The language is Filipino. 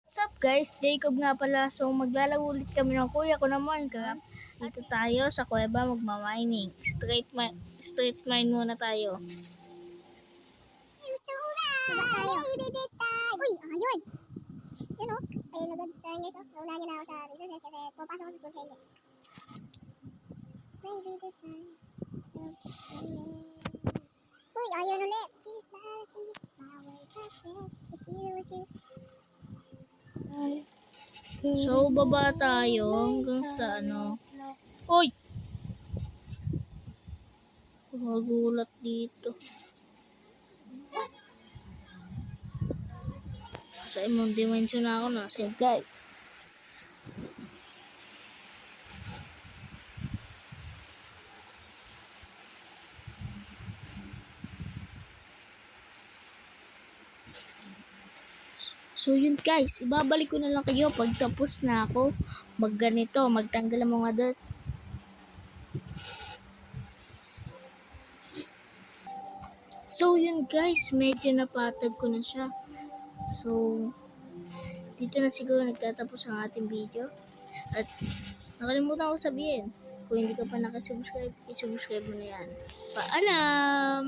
What's up guys? Jacob nga pala. So maglalaro ulit kami ng kuya ko na Minecraft. Dito tayo sa kuweba magma-mining. Straight mine muna tayo. Baby this time! Uy, ayun! Yun o. Ayun agad sa inyo. Nauna niya na ako sa resources kasi pumapasok ako sa school sa inyo. Baby this time. Uy, ayun ulit! She's my way back there. To see what you... So baba tayo hanggang sa ano. Uy! Magulat dito. Sa imong dimension na ako na. So guys. So yun guys, ibabalik ko na lang kayo pag tapos na ako magganito, magtanggal ang mga dirt. So yun guys, medyo napatag ko na siya. So dito na siguro nagtatapos ang ating video. At nakalimutan ko sabihin, kung hindi ka pa nakasubscribe, isubscribe mo na yan. Paalam!